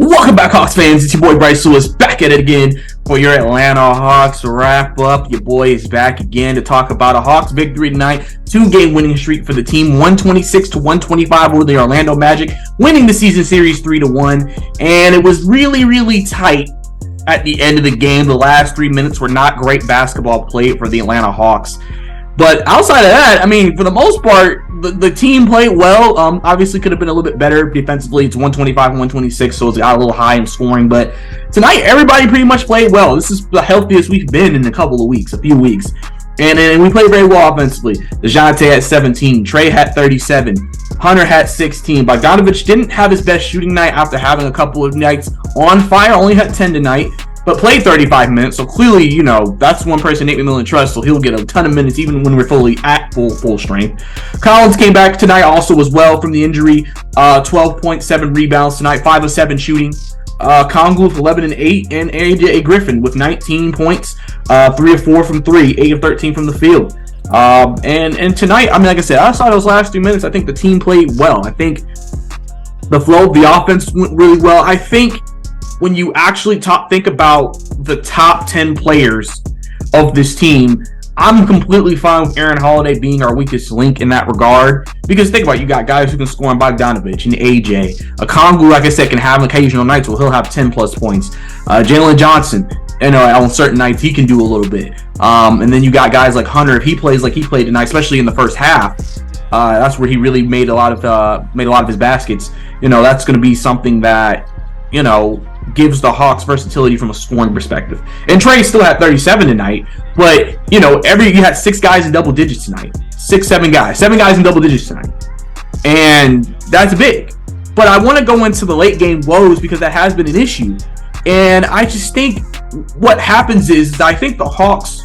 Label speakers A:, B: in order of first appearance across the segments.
A: Welcome back, Hawks fans. It's your boy Bryce Lewis back at it again for your Atlanta Hawks wrap up. Your boy is back again to talk about a Hawks victory tonight. 2-game winning streak for the team, 126-125 over the Orlando Magic, winning the season series 3-1. And it was really tight at the end of the game. The last 3 minutes were not great basketball played for the Atlanta Hawks. But outside of that, I mean, for the most part, the team played well. Obviously, could have been a little bit better defensively. It's 125-126, so it's got a little high in scoring. But tonight, everybody pretty much played well. This is the healthiest we've been in a few weeks. And we played very well offensively. DeJounte had 17. Trae had 37. Hunter had 16. Bogdanovich didn't have his best shooting night after having a couple of nights on fire. Only had 10 tonight, but played 35 minutes. So clearly, you know, that's one person Nate McMillan trusts, so he'll get a ton of minutes even when we're fully at full strength. Collins came back tonight also as well from the injury. 12.7 rebounds tonight, 5 of 7 shooting. Congu with 11 and 8, and AJ Griffin with 19 points, 3 of 4 from 3, 8 of 13 from the field. And tonight, I mean, like I said, outside those last 2 minutes, I think the team played well. I think the flow of the offense went really well. I think when you actually think about the top 10 players of this team, I'm completely fine with Aaron Holiday being our weakest link in that regard. Because think about it, you got guys who can score on Bogdanovich and AJ. Okongwu, like I said, can have occasional nights where he'll have 10 plus points. Jalen Johnson, you know, on certain nights he can do a little bit. And then you got guys like Hunter. If he plays like he played tonight, especially in the first half, that's where he really made a lot of his baskets. You know, that's going to be something that, you know, gives the Hawks versatility from a scoring perspective. And Trae still had 37 tonight, but you know, you had 6 guys in double digits tonight. 7 guys in double digits tonight. And that's big. But I want to go into the late game woes because that has been an issue. And I just think what happens is I think the Hawks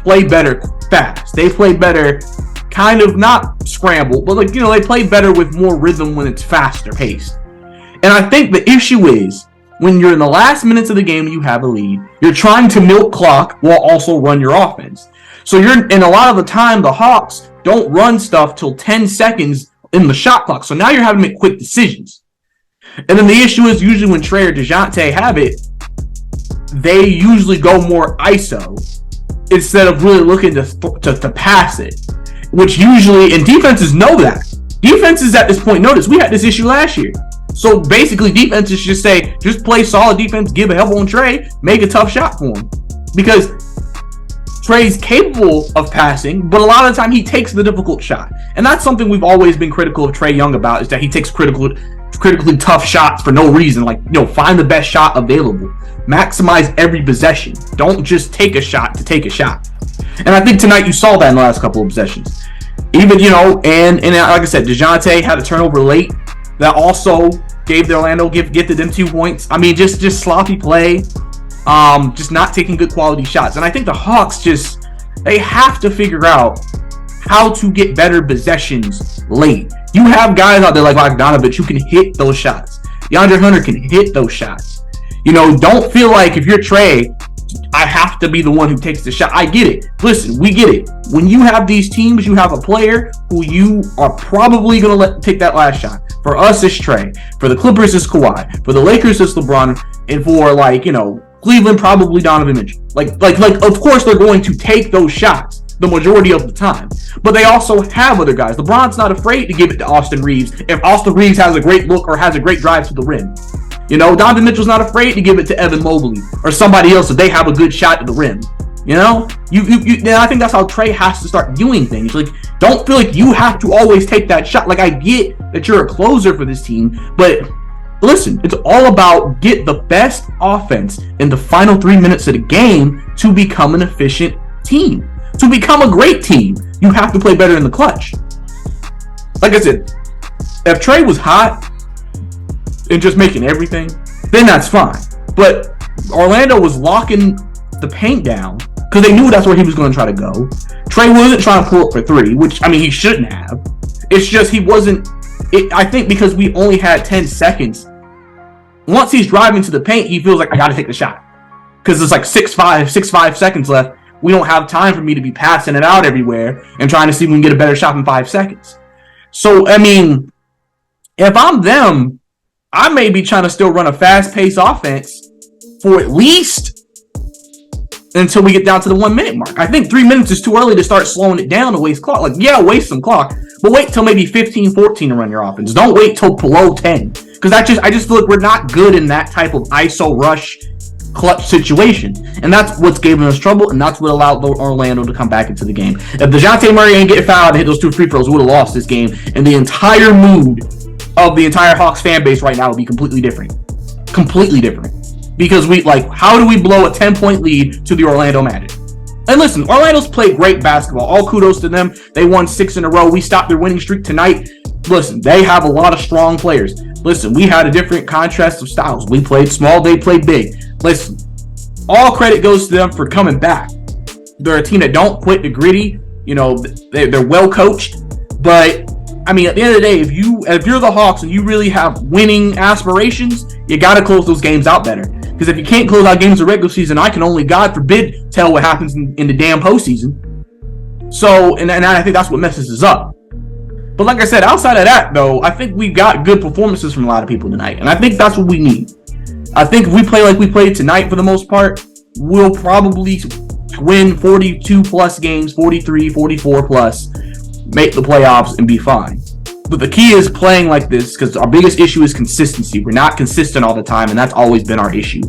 A: play better fast. They play better kind of not scramble, but like, you know, they play better with more rhythm when it's faster paced. And I think the issue is when you're in the last minutes of the game, you have a lead. You're trying to milk clock while also run your offense. So and a lot of the time, the Hawks don't run stuff till 10 seconds in the shot clock. So now you're having to make quick decisions. And then the issue is usually when Trae or DeJounte have it, they usually go more ISO instead of really looking to pass it. Which usually, and defenses know that. Defenses at this point notice we had this issue last year. So basically, defenses just play solid defense, give a help on Trae, make a tough shot for him. Because Trae's capable of passing, but a lot of the time he takes the difficult shot. And that's something we've always been critical of Trae Young about, is that he takes critically tough shots for no reason. Like, you know, find the best shot available. Maximize every possession. Don't just take a shot to take a shot. And I think tonight you saw that in the last couple of possessions. Even, you know, and like I said, DeJounte had a turnover late that also gave the Orlando gifted them 2 points. I mean, just sloppy play, just not taking good quality shots. And I think the Hawks they have to figure out how to get better possessions late. You have guys out there like Bogdanovich who can hit those shots. DeAndre Hunter can hit those shots. You know, don't feel like if you're Trae, I have to be the one who takes the shot. I get it. Listen, we get it. When you have these teams, you have a player who you are probably going to let take that last shot. For us, it's Trae. For the Clippers, it's Kawhi. For the Lakers, it's LeBron. And for, like, you know, Cleveland, probably Donovan Mitchell. Like, of course, they're going to take those shots the majority of the time. But they also have other guys. LeBron's not afraid to give it to Austin Reeves if Austin Reeves has a great look or has a great drive to the rim. You know, Donovan Mitchell's not afraid to give it to Evan Mobley or somebody else if they have a good shot at the rim. You know, and I think that's how Trae has to start doing things. Like, don't feel like you have to always take that shot. Like, I get that you're a closer for this team, but listen, it's all about get the best offense in the final 3 minutes of the game to become an efficient team. To become a great team, you have to play better in the clutch. Like I said, if Trae was hot and just making everything, then that's fine. But Orlando was locking the paint down because they knew that's where he was going to try to go. Trae wasn't trying to pull up for 3, which, I mean, he shouldn't have. It's just he wasn't. I think because we only had 10 seconds, once he's driving to the paint, he feels like, I got to take the shot. Because it's like 6-5 seconds left. We don't have time for me to be passing it out everywhere and trying to see if we can get a better shot in 5 seconds. So, I mean, if I'm them, I may be trying to still run a fast-paced offense for at least until we get down to the 1 minute mark. I think 3 minutes is too early to start slowing it down to waste clock. Like, yeah, waste some clock, but wait till maybe 15, 14 to run your offense. Don't wait till below 10. Because I just feel like we're not good in that type of ISO rush clutch situation. And that's what's giving us trouble, and that's what allowed Orlando to come back into the game. If DeJounte Murray ain't get fouled and hit those 2 free throws, we would have lost this game. And the entire mood of the entire Hawks fan base right now would be completely different. Completely different. Because how do we blow a 10-point lead to the Orlando Magic? And listen, Orlando's played great basketball. All kudos to them. They won 6 in a row. We stopped their winning streak tonight. Listen, they have a lot of strong players. Listen, we had a different contrast of styles. We played small, they played big. Listen, all credit goes to them for coming back. They're a team that don't quit the gritty. You know, they're well coached. But I mean, at the end of the day, if you're the Hawks and you really have winning aspirations, you got to close those games out better. Because if you can't close out games in the regular season, I can only, God forbid, tell what happens in the damn postseason. So, and I think that's what messes us up. But like I said, outside of that, though, I think we got good performances from a lot of people tonight. And I think that's what we need. I think if we play like we played tonight for the most part, we'll probably win 42-plus games, 43, 44-plus, make the playoffs, and be fine. But the key is playing like this, because our biggest issue is consistency. We're not consistent all the time, and that's always been our issue.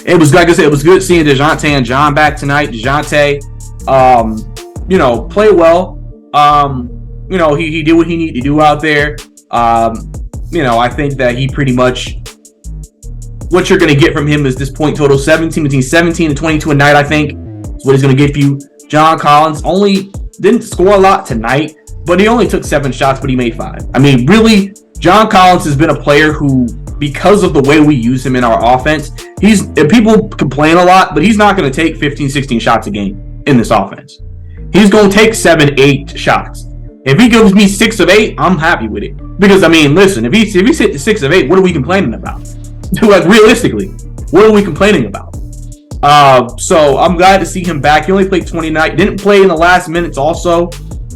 A: It was, like I said, it was good seeing DeJounte and John back tonight. DeJounte, play well. He did what he needed to do out there. I think that he pretty much, what you're going to get from him is this point total, between 17 and 22 a night, I think, is what he's going to give you. John Collins only didn't score a lot tonight, but he only took 7 shots, but he made 5. I mean, really, John Collins has been a player who, because of the way we use him in our offense, people complain a lot, but he's not going to take 15, 16 shots a game in this offense. He's going to take 7, 8 shots. If he gives me 6 of 8, I'm happy with it. Because, I mean, listen, if he's hit the 6 of 8, what are we complaining about? Like, realistically, what are we complaining about? So I'm glad to see him back. He only played 29. Didn't play in the last minutes also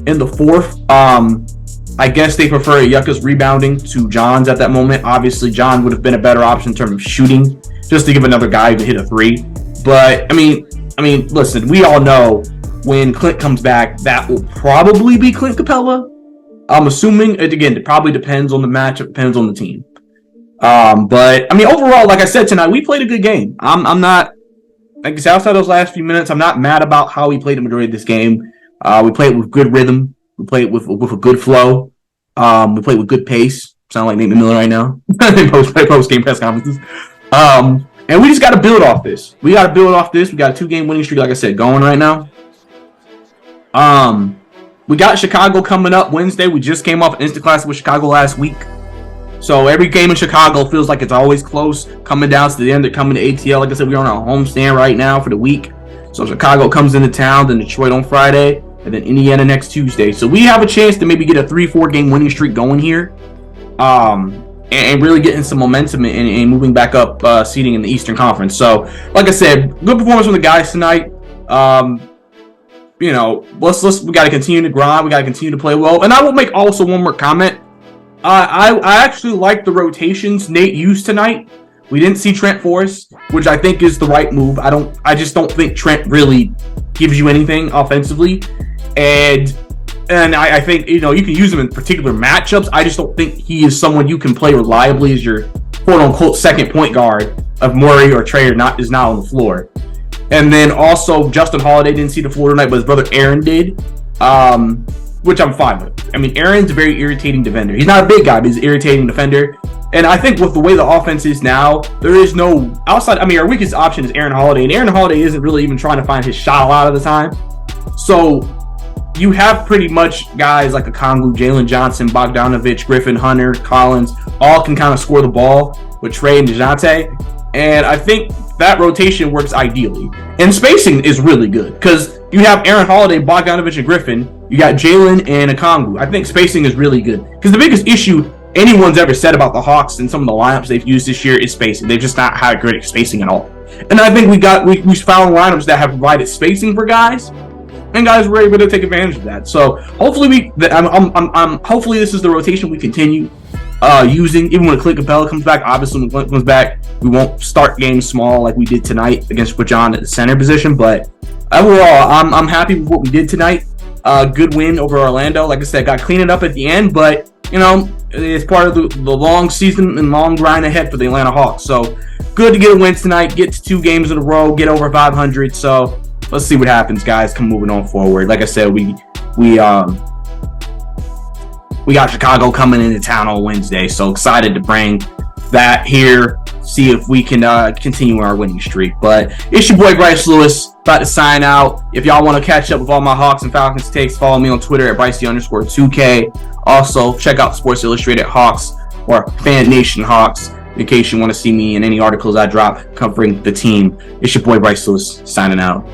A: in the fourth. I guess they prefer Yucca's rebounding to John's at that moment. Obviously, John would have been a better option in terms of shooting, just to give another guy to hit a 3. But, I mean, listen, we all know when Clint comes back, that will probably be Clint Capella. I'm assuming, again, it probably depends on the matchup, depends on the team. But, I mean, overall, like I said tonight, we played a good game. I'm not, like I said, outside those last few minutes, I'm not mad about how we played the majority of this game. We played with good rhythm. We played with a good flow. We played with good pace. Sound like Nate Miller right now. Post-game press conferences. And we just got to build off this. We got to build off this. We got a 2-game winning streak, like I said, going right now. We got Chicago coming up Wednesday. We just came off an instant classic with Chicago last week. So every game in Chicago feels like it's always close. Coming down to the end, they're coming to ATL. Like I said, we're on our homestand right now for the week. So Chicago comes into town, then Detroit on Friday, and then Indiana next Tuesday. So we have a chance to maybe get a 3-4 game winning streak going here. And really getting some momentum and moving back up seeding in the Eastern Conference. So, like I said, good performance from the guys tonight. We got to continue to grind. We got to continue to play well. And I will make also one more comment. I actually like the rotations Nate used tonight. We didn't see Trent Forrest, which I think is the right move. I just don't think Trent really gives you anything offensively. And I think, you can use him in particular matchups. I just don't think he is someone you can play reliably as your quote-unquote second point guard if Murray or Trae is not on the floor. And then also, Justin Holiday didn't see the floor tonight, but his brother Aaron did, which I'm fine with. I mean, Aaron's a very irritating defender. He's not a big guy, but he's an irritating defender. And I think with the way the offense is now, there is no outside. I mean, our weakest option is Aaron Holiday, and Aaron Holiday isn't really even trying to find his shot a lot of the time. So you have pretty much guys like Okongwu, Jalen Johnson, Bogdanovich, Griffin, Hunter, Collins, all can kind of score the ball with Trae and DeJounte. And I think that rotation works ideally. And spacing is really good because you have Aaron Holiday, Bogdanovich, and Griffin. You got Jalen and Okongwu. I think spacing is really good because the biggest issue anyone's ever said about the Hawks and some of the lineups they've used this year is spacing. They've just not had great spacing at all. And I think we found lineups that have provided spacing for guys. And guys were able to take advantage of that. So hopefully hopefully this is the rotation we continue. using, even when Clint Capella comes back. Obviously, when Clint comes back, we won't start games small like we did tonight against John at the center position. But overall, I'm happy with what we did tonight. Good win over Orlando. Like I said, got cleaned up at the end, but it's part of the long season and long grind ahead for the Atlanta Hawks. So good to get a win tonight, get to 2 games in a row, get over 500. So let's see what happens, guys. Come moving on forward. Like I said, we got Chicago coming into town on Wednesday, so excited to bring that here, see if we can continue our winning streak. But it's your boy Bryce Lewis, about to sign out. If y'all want to catch up with all my Hawks and Falcons takes, follow me on Twitter at Brycey_2K. Also, check out Sports Illustrated Hawks or Fan Nation Hawks in case you want to see me in any articles I drop covering the team. It's your boy Bryce Lewis, signing out.